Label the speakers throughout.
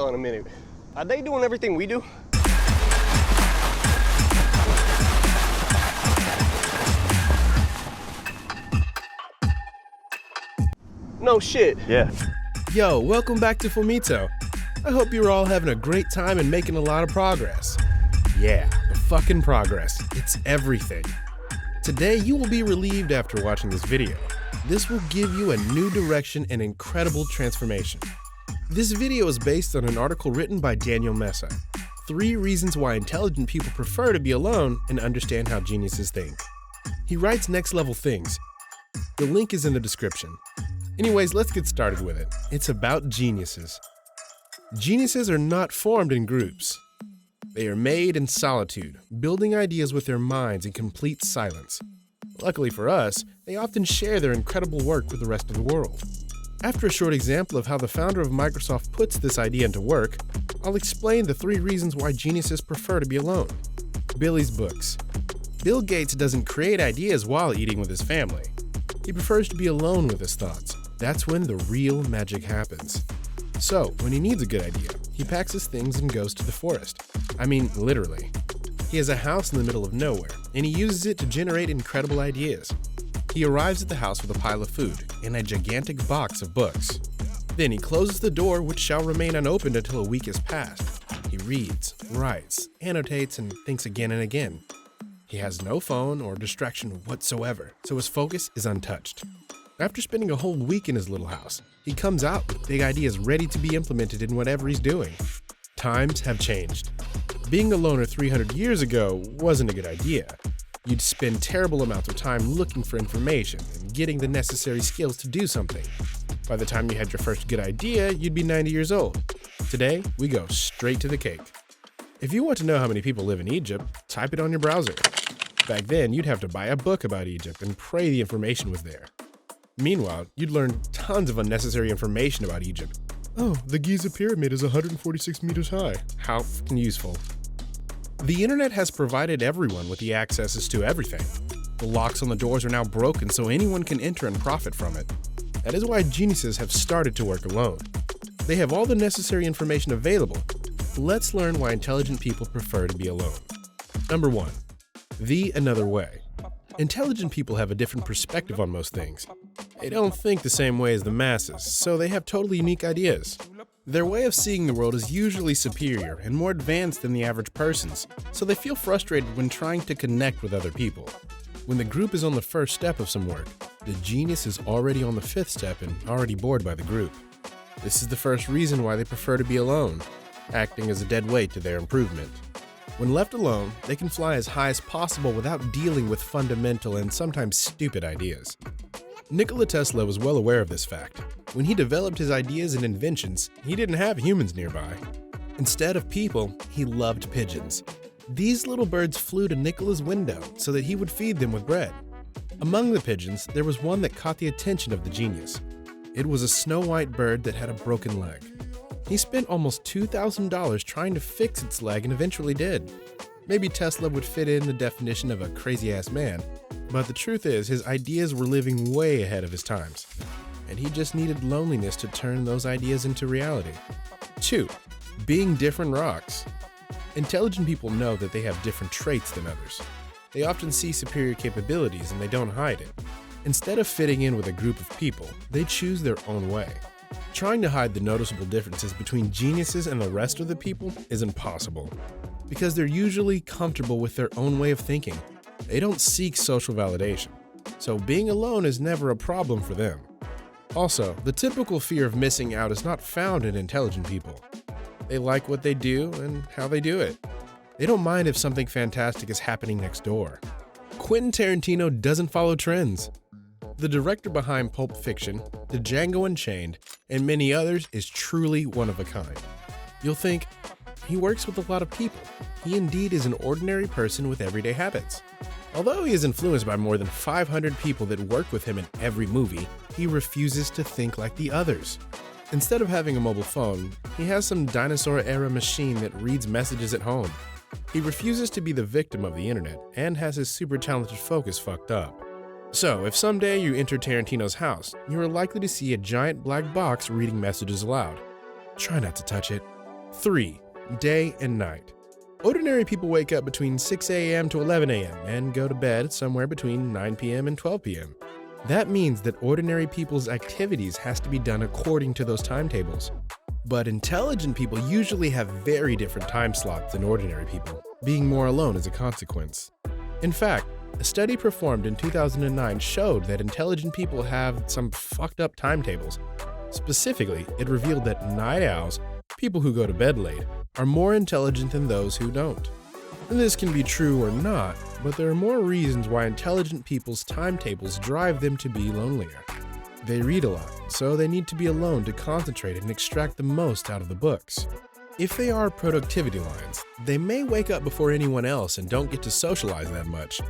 Speaker 1: on a minute. Are they doing everything we do? No shit.
Speaker 2: Yeah.
Speaker 3: Yo, welcome back to Filmito. I hope you're all having a great time and making a lot of progress. Yeah, the fucking progress. It's everything. Today, you will be relieved after watching this video. This will give you a new direction and incredible transformation. This video is based on an article written by Daniel Mesa. 3 reasons why intelligent people prefer to be alone and understand how geniuses think. He writes next level things. The link is in the description. Anyways, let's get started with it. It's about geniuses. Geniuses are not formed in groups. They are made in solitude, building ideas with their minds in complete silence. Luckily for us, they often share their incredible work with the rest of the world. After a short example of how the founder of Microsoft puts this idea into work, I'll explain the 3 reasons why geniuses prefer to be alone. Billy's books. Bill Gates doesn't create ideas while eating with his family. He prefers to be alone with his thoughts. That's when the real magic happens. So, when he needs a good idea, he packs his things and goes to the forest. I mean, literally. He has a house in the middle of nowhere, and he uses it to generate incredible ideas. He arrives at the house with a pile of food and a gigantic box of books. Then he closes the door, which shall remain unopened until a week has passed. He reads, writes, annotates, and thinks again and again. He has no phone or distraction whatsoever, so his focus is untouched. After spending a whole week in his little house, he comes out with big ideas ready to be implemented in whatever he's doing. Times have changed. Being a loner 300 years ago wasn't a good idea. You'd spend terrible amounts of time looking for information and getting the necessary skills to do something. By the time you had your first good idea, you'd be 90 years old. Today, we go straight to the cake. If you want to know how many people live in Egypt, type it on your browser. Back then, you'd have to buy a book about Egypt and pray the information was there. Meanwhile, you'd learn tons of unnecessary information about Egypt. Oh, the Giza pyramid is 146 meters high. How fucking useful. The internet has provided everyone with the accesses to everything. The locks on the doors are now broken so anyone can enter and profit from it. That is why geniuses have started to work alone. They have all the necessary information available. Let's learn why intelligent people prefer to be alone. Number 1. The another way. Intelligent people have a different perspective on most things. They don't think the same way as the masses, so they have totally unique ideas. Their way of seeing the world is usually superior and more advanced than the average person's, so they feel frustrated when trying to connect with other people. When the group is on the first step of some work, the genius is already on the 5th step and already bored by the group. This is the first reason why they prefer to be alone, acting as a dead weight to their improvement. When left alone, they can fly as high as possible without dealing with fundamental and sometimes stupid ideas. Nikola Tesla was well aware of this fact. When he developed his ideas and inventions, he didn't have humans nearby. Instead of people, he loved pigeons. These little birds flew to Nikola's window so that he would feed them with bread. Among the pigeons, there was one that caught the attention of the genius. It was a snow-white bird that had a broken leg. He spent almost $2,000 trying to fix its leg and eventually did. Maybe Tesla would fit in the definition of a crazy-ass man, but the truth is his ideas were living way ahead of his times, and he just needed loneliness to turn those ideas into reality. 2. Being different rocks. Intelligent people know that they have different traits than others. They often see superior capabilities and they don't hide it. Instead of fitting in with a group of people, they choose their own way. Trying to hide the noticeable differences between geniuses and the rest of the people is impossible, because they're usually comfortable with their own way of thinking. They don't seek social validation, so being alone is never a problem for them. Also, the typical fear of missing out is not found in intelligent people. They like what they do and how they do it. They don't mind if something fantastic is happening next door. Quentin Tarantino doesn't follow trends. The director behind Pulp Fiction, The Django Unchained, and many others is truly one of a kind. You'll think, he works with a lot of people. He indeed is an ordinary person with everyday habits. Although he is influenced by more than 500 people that work with him in every movie, he refuses to think like the others. Instead of having a mobile phone, he has some dinosaur-era machine that reads messages at home. He refuses to be the victim of the internet and has his super talented focus fucked up. So, if someday you enter Tarantino's house, you are likely to see a giant black box reading messages aloud. Try not to touch it. 3. Day and night. Ordinary people wake up between 6 a.m. to 11 a.m. and go to bed somewhere between 9 p.m. and 12 p.m. That means that ordinary people's activities has to be done according to those timetables. But intelligent people usually have very different time slots than ordinary people, being more alone as a consequence. In fact, a study performed in 2009 showed that intelligent people have some fucked up timetables. Specifically, it revealed that night owls, people who go to bed late, are more intelligent than those who don't. And this can be true or not, but there are more reasons why intelligent people's timetables drive them to be lonelier. They read a lot, so they need to be alone to concentrate and extract the most out of the books. If they are productivity lines, they may wake up before anyone else and don't get to socialize that much.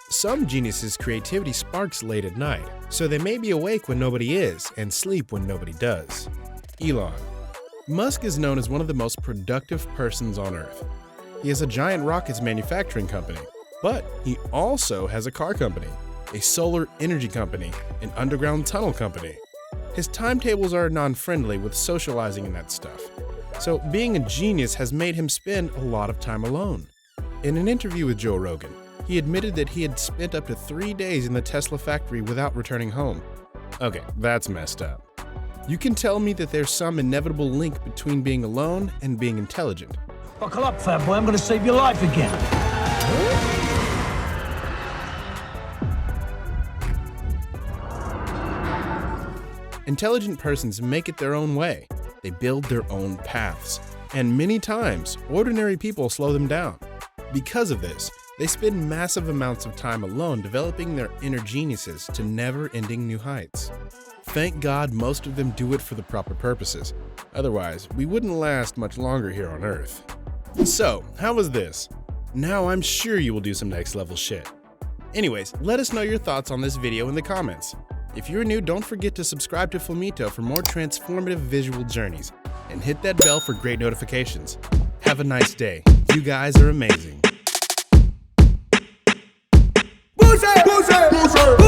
Speaker 3: Some geniuses' creativity sparks late at night, so they may be awake when nobody is and sleep when nobody does. Elon. Musk is known as one of the most productive persons on Earth. He has a giant rockets manufacturing company, but he also has a car company, a solar energy company, an underground tunnel company. His timetables are non-friendly with socializing and that stuff, so being a genius has made him spend a lot of time alone. In an interview with Joe Rogan, he admitted that he had spent up to 3 days in the Tesla factory without returning home. Okay, that's messed up. You can tell me that there's some inevitable link between being alone and being intelligent.
Speaker 2: Buckle up, fat boy. I'm gonna save your life again.
Speaker 3: Intelligent persons make it their own way. They build their own paths. And many times, ordinary people slow them down. Because of this, they spend massive amounts of time alone developing their inner geniuses to never-ending new heights. Thank God most of them do it for the proper purposes. Otherwise, we wouldn't last much longer here on Earth. So, how was this? Now I'm sure you will do some next level shit. Anyways, let us know your thoughts on this video in the comments. If you're new, don't forget to subscribe to Filmito for more transformative visual journeys, and hit that bell for great notifications. Have a nice day. You guys are amazing.
Speaker 4: Boozy! Boozy! Boozy!